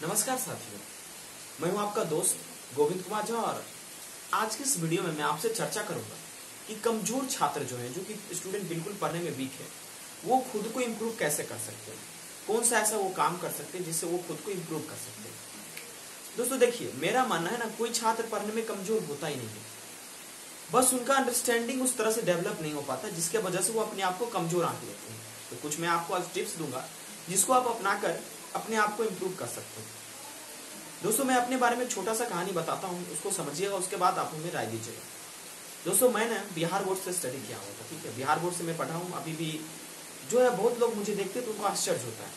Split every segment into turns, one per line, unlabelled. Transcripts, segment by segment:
नमस्कार साथियों, मैं हूं आपका दोस्त गोविंद कुमार झा और आज के इस वीडियो में मैं आपसे चर्चा करूंगा कि कमजोर छात्र जो हैं, जो कि स्टूडेंट बिल्कुल पढ़ने में वीक है, वो खुद को इम्प्रूव कैसे कर सकते हैं। कौन सा ऐसा वो काम कर सकते हैं जिससे वो खुद को इम्प्रूव कर सकते हैं। दोस्तों देखिए, मेरा मानना है ना, कोई छात्र पढ़ने में कमजोर होता ही नहीं है, बस उनका अंडरस्टैंडिंग उस तरह से डेवलप नहीं हो पाता जिसके वजह से वो अपने आप को कमजोर आंक लेते हैं। तो कुछ मैं आपको आज टिप्स दूंगा जिसको आप अपनाकर अपने आप को इम्प्रूव कर सकते हैं। दोस्तों मैं अपने बारे में छोटा सा कहानी बताता हूँ, उसको समझिएगा, उसके बाद आप हमें राय दीजिएगा। दोस्तों मैं ना बिहार बोर्ड से स्टडी किया हुआ था, ठीक है, बिहार बोर्ड से मैं पढ़ा हूँ। अभी भी जो है बहुत लोग मुझे देखते तो उनको आश्चर्य होता है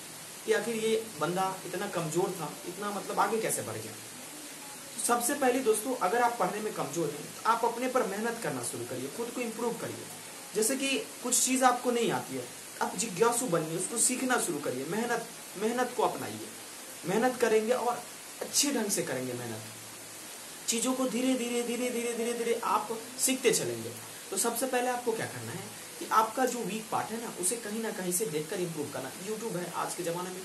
कि आखिर ये बंदा इतना कमजोर था, इतना मतलब आगे कैसे बढ़ गया। सबसे पहले दोस्तों, अगर आप पढ़ने में कमजोर हैं तो आप अपने पर मेहनत करना शुरू करिए, खुद को इम्प्रूव करिए। जैसे कि कुछ चीज आपको नहीं आती है, आप जिज्ञासु बनिए, उसको सीखना शुरू करिए, मेहनत को अपनाइए। मेहनत करेंगे और अच्छे ढंग से करेंगे मेहनत, चीजों को धीरे धीरे आप सीखते चलेंगे। तो सबसे पहले आपको क्या करना है कि आपका जो वीक पार्ट है ना, उसे कहीं ना कहीं से देखकर इंप्रूव करना। यूट्यूब है, आज के जमाने में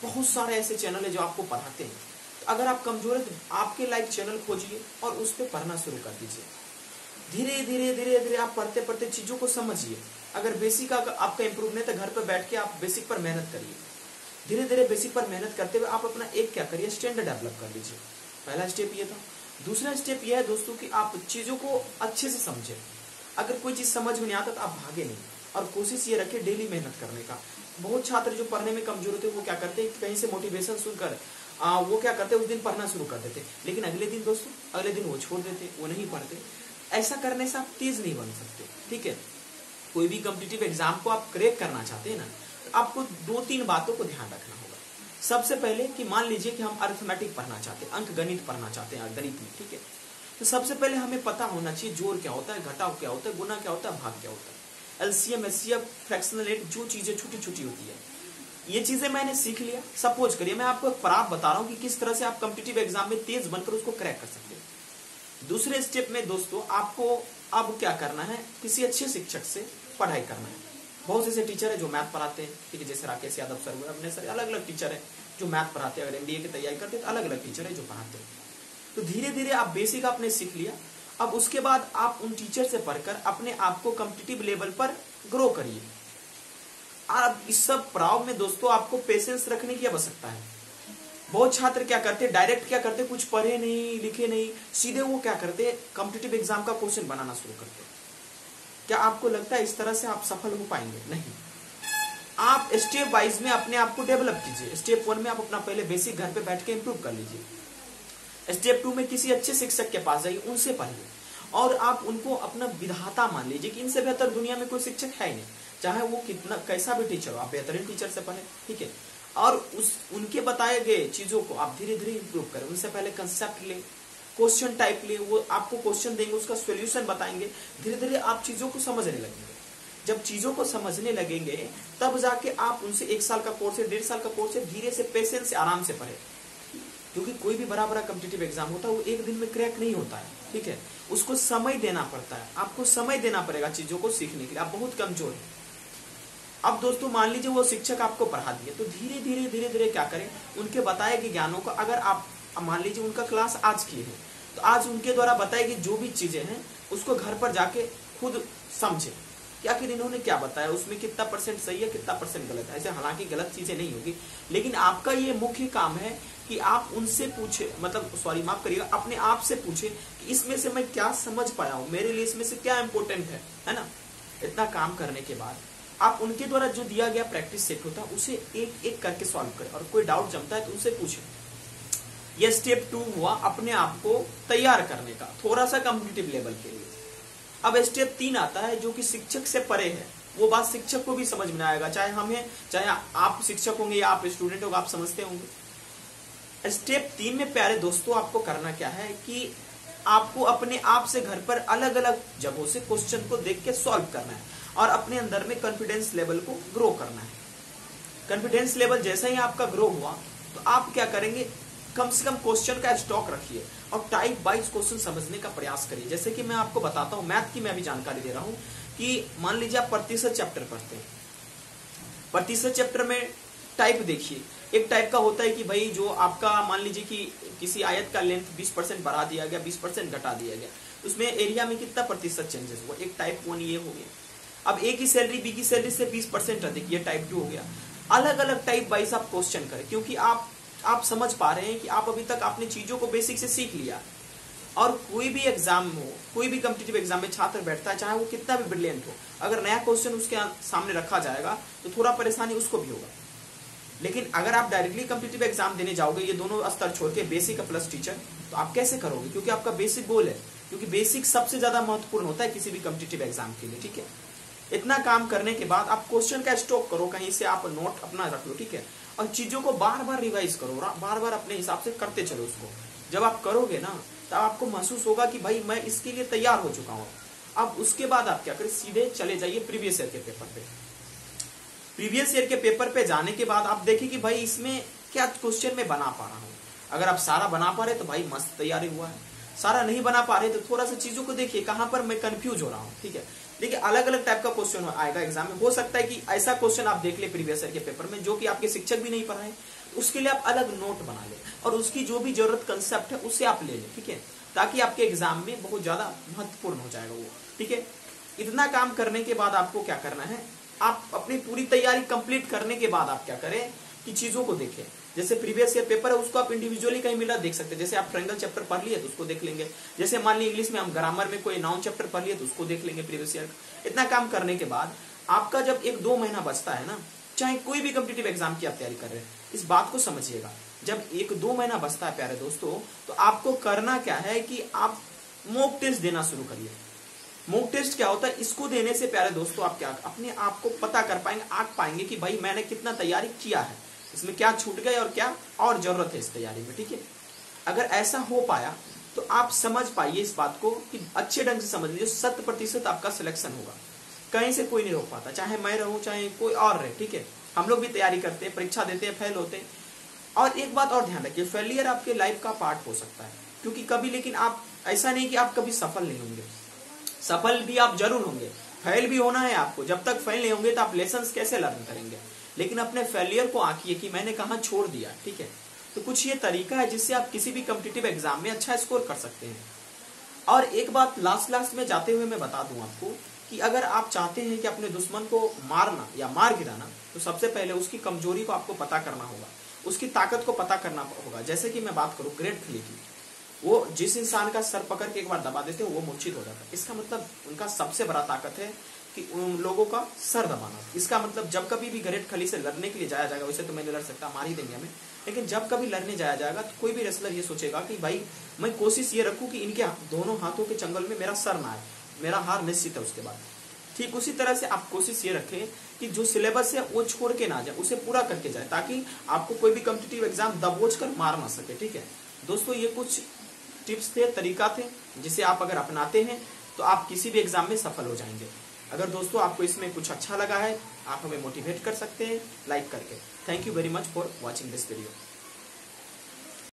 बहुत सारे ऐसे चैनल है जो आपको पढ़ाते हैं। तो अगर आप कमजोर है तो आपके लाइक चैनल खोजिए और उस पर पढ़ना शुरू कर दीजिए। धीरे धीरे आप पढ़ते पढ़ते चीजों को समझिए। अगर बेसिक आपका इंप्रूव नहीं तो घर पर बैठ के आप बेसिक पर मेहनत करिए। धीरे धीरे बेसिक पर मेहनत करते हुए आप अपना एक क्या करिए, स्टैंडर्ड डेवलप कर लीजिए। पहला स्टेप ये था। दूसरा स्टेप यह है दोस्तों कि आप चीजों को अच्छे से समझें। अगर कोई चीज समझ में नहीं आता तो आप भागे नहीं, और कोशिश ये रखें डेली मेहनत करने का। बहुत छात्र जो पढ़ने में कमजोर होते हैं वो क्या करते हैं, कहीं से मोटिवेशन सुनकर वो क्या करते हैं, उस दिन पढ़ना शुरू कर देते, लेकिन अगले दिन दोस्तों, अगले दिन वो छोड़ देते, वो नहीं पढ़ते। ऐसा करने से आप तेज नहीं बन सकते, ठीक है। कोई भी कॉम्पिटिटिव एग्जाम को आप क्रैक करना चाहते हैं ना, तो आपको 2-3 बातों को ध्यान रखना होगा। सबसे पहले कि मान लीजिए कि हम अरिथमेटिक पढ़ना चाहते हैं, अंक गणित पढ़ना चाहते हैं गणित में, ठीक है। तो सबसे पहले हमें पता होना चाहिए जोड़ क्या होता है, घटाव क्या होता है, गुना क्या होता है, भाग क्या होता है, एलसीएम, एचसीएफ, फ्रैक्शनल रेट, जो चीजें छोटी छोटी होती है, ये चीजें मैंने सीख लिया। सपोज करिए मैं आपको एक प्राप बता रहा हूं कि किस तरह से आप कॉम्पिटिटिव एग्जाम में तेज बनकर उसको क्रैक कर सकते हैं। दूसरे स्टेप में दोस्तों आपको अब क्या करना है, किसी अच्छे शिक्षक से पढ़ाई करना है। बहुत ऐसे टीचर है जो मैथ पढ़ाते हैं, ठीक है, जैसे राकेश यादव सर हुए, अपने सर, अलग अलग टीचर है जो मैथ पढ़ाते हैं। अगर एमबीए की तैयारी करते हैं तो अलग अलग टीचर है जो पढ़ाते हैं। तो धीरे धीरे आप बेसिक आपने सीख लिया। अब उसके बाद आप उन टीचर से पढ़कर अपने आप को कॉम्पिटिटिव लेवल पर ग्रो करिए। अब इस सब पड़ाव में दोस्तों आपको पेशेंस रखने की आवश्यकता है। बहुत छात्र क्या करते हैं, डायरेक्ट क्या करते हैं, कुछ पढ़े नहीं लिखे नहीं, सीधे वो क्या करते हैं, कॉम्पिटिटिव एग्जाम का क्वेश्चन बनाना शुरू करते हैं। क्या आपको लगता है इस तरह से आप सफल हो पाएंगे? नहीं। आप स्टेप वाइज में अपने आप को डेवलप कीजिए। स्टेप 1 में आप अपना पहले बेसिक घर पे बैठ के इंप्रूव कर लीजिए। स्टेप 2 में किसी अच्छे शिक्षक के पास जाइए, उनसे पढ़िए और आप उनको अपना विधाता मान लीजिए कि इनसे बेहतर दुनिया में कोई शिक्षक है ही नहीं। चाहे वो कितना कैसा भी टीचर हो, आप बेहतरीन टीचर से पढ़े, ठीक है। और उनके बताए गए चीजों को आप धीरे धीरे इंप्रूव करें। उनसे पहले कंसेप्ट ले, क्वेश्चन टाइप ले, वो आपको क्वेश्चन देंगे, उसका सॉल्यूशन बताएंगे। धीरे धीरे आप चीजों को समझने लगेंगे। जब चीजों को समझने लगेंगे तब जाके आप उनसे 1 साल का कोर्स है, 1.5 साल का कोर्स है, धीरे से पेशेंस से आराम से पढ़े। क्योंकि कोई भी बड़ा बड़ा कॉम्पिटिटिव एग्जाम होता है वो एक दिन में क्रैक नहीं होता है, ठीक है। उसको समय देना पड़ता है, आपको समय देना पड़ेगा चीजों को सीखने के लिए। आप बहुत कमजोर है। अब दोस्तों मान लीजिए वो शिक्षक आपको पढ़ा दिए, तो धीरे धीरे क्या करें, उनके बताए गए ज्ञानों को, अगर आप मान लीजिए उनका क्लास आज की है तो आज उनके द्वारा बताई गई जो भी चीजें हैं उसको घर पर जाके खुद समझे कि आखिर इन्होंने क्या बताया, उसमें कितना परसेंट सही है, कितना परसेंट गलत है। ऐसे हालांकि गलत चीजें नहीं होगी, लेकिन आपका ये मुख्य काम है कि आप उनसे पूछे, मतलब सॉरी माफ करिएगा, अपने आप से पूछे कि इसमें से मैं क्या समझ पाया हूं, मेरे लिए इसमें से क्या इंपॉर्टेंट है ना। इतना काम करने के बाद आप उनके द्वारा जो दिया गया प्रैक्टिस सेट होता है उसे एक एक करके सॉल्व करें, और कोई डाउट जमता है तो उनसे पूछें। यह स्टेप 2 हुआ अपने आप को तैयार करने का, थोड़ा सा कॉम्पिटिटिव लेवल के लिए। अब स्टेप 3 आता है जो कि शिक्षक से परे है। वो बात शिक्षक को भी समझ में आएगा, चाहे हम हैं, चाहे आप शिक्षक होंगे या आप स्टूडेंट होंगे, आप समझते होंगे। स्टेप 3 में प्यारे दोस्तों आपको करना क्या है कि आपको अपने आप से घर पर अलग अलग जगहों से क्वेश्चन को देख के सॉल्व करना है और अपने अंदर में कॉन्फिडेंस लेवल को ग्रो करना है। कॉन्फिडेंस लेवल जैसा ही आपका ग्रो हुआ तो आप क्या करेंगे, कम से कम क्वेश्चन का स्टॉक रखिए और टाइप वाइज क्वेश्चन समझने का प्रयास करिए। जैसे कि मैं आपको बताता हूं, मैथ की मैं भी जानकारी दे रहा हूं कि मान लीजिए आप प्रतिशत चैप्टर पढ़ते हैं, प्रतिशत चैप्टर में टाइप देखिए, एक टाइप का होता है कि भाई जो आपका मान लीजिए कि किसी आयत का लेंथ 20% बढ़ा दिया गया, 20% घटा दिया गया, उसमें एरिया में कितना प्रतिशत चेंजेस हुआ, एक टाइप 1 ये हो गया। अब ए की सैलरी बी की सैलरी से 20% अधिक, ये टाइप 2 हो गया। अलग अलग टाइप वाइज आप क्वेश्चन करें, क्योंकि आप समझ पा रहे हैं कि आप अभी तक आपने चीजों को बेसिक से सीख लिया। और कोई भी एग्जाम हो, कोई भी कॉम्पिटिटिव एग्जाम में छात्र बैठता है, चाहे वो कितना भी ब्रिलियंट हो, अगर नया क्वेश्चन उसके सामने रखा जाएगा तो थोड़ा परेशानी उसको भी होगा। लेकिन अगर आप डायरेक्टली कॉम्पिटिटिव एग्जाम देने जाओगे, ये दोनों स्तर छोड़ के बेसिक प्लस टीचर, तो आप कैसे करोगे? क्योंकि आपका बेसिक गोल है, क्योंकि बेसिक सबसे ज्यादा महत्वपूर्ण होता है किसी भी कॉम्पिटिटिव एग्जाम के लिए, ठीक है। इतना काम करने के बाद आप क्वेश्चन का स्टॉक करो, कहीं से आप नोट अपना रख लो, ठीक है, और चीजों को बार बार रिवाइज करो, बार बार अपने हिसाब से करते चलो उसको। जब आप करोगे ना, तब आपको महसूस होगा कि भाई मैं इसके लिए तैयार हो चुका हूं। अब उसके बाद आप क्या करें, सीधे चले जाइए प्रीवियस ईयर के पेपर पे। प्रीवियस ईयर के पेपर पे जाने के बाद आप देखिए कि भाई इसमें क्या क्वेश्चन मैं बना पा रहा हूं। अगर आप सारा बना पा रहे तो भाई मस्त तैयारी हुआ है, सारा नहीं बना पा रहे तो थोड़ा सा चीजों को देखिए कहां पर मैं कंफ्यूज हो रहा हूं, ठीक है। देखिए अलग अलग टाइप का क्वेश्चन आएगा एग्जाम में। हो सकता है कि ऐसा क्वेश्चन आप देख ले प्रीवियस ईयर के पेपर में जो कि आपके शिक्षक भी नहीं पढ़ाए, उसके लिए आप अलग नोट बना ले और उसकी जो भी जरूरत कंसेप्ट है उससे आप ले लें, ठीक है, ताकि आपके एग्जाम में बहुत ज्यादा महत्वपूर्ण हो जाएगा वो, ठीक है। इतना काम करने के बाद आपको क्या करना है, आप अपनी पूरी तैयारी कंप्लीट करने के बाद आप क्या करें कि चीजों को देखें। जैसे प्रीवियस ईयर पेपर है उसको आप इंडिविजुअली कहीं मिला देख सकते हैं। जैसे आप ट्रायंगल चैप्टर पढ़ लिए तो उसको देख लेंगे। जैसे मान ली इंग्लिश में हम ग्रामर में कोई नाउन चैप्टर पढ़ लिए तो उसको देख लेंगे प्रीवियस ईयर। इतना काम करने के बाद आपका जब 1-2 महीना बचता है ना, चाहे कोई भी कॉम्पिटिटिव एग्जाम की आप तैयारी कर रहे हैं, इस बात को समझिएगा। जब 1-2 महीना बचता है प्यारे दोस्तों, तो आपको करना क्या है कि आप मॉक टेस्ट देना शुरू करिए। मॉक टेस्ट क्या होता है, इसको देने से प्यारे दोस्तों आप क्या अपने आप को पता कर पाएंगे, आंक पाएंगे कि भाई मैंने कितना तैयारी किया है, इसमें क्या छूट गए और क्या और जरूरत है इस तैयारी में, ठीक है। अगर ऐसा हो पाया तो आप समझ पाइए इस बात को कि अच्छे ढंग से समझ लीजिए 100% आपका सिलेक्शन होगा। कहीं से कोई नहीं रोक पाता, चाहे मैं रहूं चाहे कोई और रहे, ठीक है। हम लोग भी तैयारी करते हैं, परीक्षा देते हैं, फेल होते हैं। और एक बात और ध्यान रखिए, फेलियर आपके लाइफ का पार्ट हो सकता है, क्योंकि कभी, लेकिन आप ऐसा नहीं कि आप कभी सफल नहीं होंगे, सफल भी आप जरूर होंगे। फेल भी होना है आपको। जब तक फेल नहीं होंगे तो आप लेसन कैसे लर्न करेंगे। लेकिन अपने फेलियर को आंकिए कि मैंने कहां छोड़ दिया, ठीक है। तो कुछ ये तरीका है जिससे आप किसी भी कॉम्पिटिटिव एग्जाम में अच्छा स्कोर कर सकते हैं। और एक बात लास्ट में जाते हुए मैं बता दूं आपको कि अगर आप चाहते हैं कि अपने दुश्मन को मारना या मार गिराना, तो सबसे पहले उसकी कमजोरी को आपको पता करना होगा, उसकी ताकत को पता करना होगा। जैसे कि मैं बात करूं ग्रेट खली की, वो जिस इंसान का सर पकड़ के एक बार दबा देते हैं वो मूर्छित हो जाता है। इसका मतलब उनका सबसे बड़ा ताकत है कि उन लोगों का सर दबाना। इसका मतलब जब कभी भी ग्रेट खली से लड़ने के लिए जाया जाएगा, वैसे तो मैं नहीं लड़ सकता, मार ही देंगे हमें, लेकिन जब कभी लड़ने जाया जाएगा तो कोई भी रेसलर ये सोचेगा कि भाई मैं कोशिश ये रखूं कि इनके दोनों हाथों के चंगल में मेरा सर ना आए, मेरा हार निश्चित है उसके बाद। ठीक उसी तरह से आप कोशिश ये रखें कि जो सिलेबस है वो छोड़ के ना जाए, उसे पूरा करके जाए, ताकि आपको कोई भी कॉम्पिटिटिव एग्जाम दबोच कर मार ना सके, ठीक है दोस्तों। ये कुछ टिप्स थे, तरीका थे, जिसे आप अगर अपनाते हैं तो आप किसी भी एग्जाम में सफल हो जाएंगे। अगर दोस्तों आपको इसमें कुछ अच्छा लगा है, आप हमें मोटिवेट कर सकते हैं लाइक करके। Thank you very much for watching this video.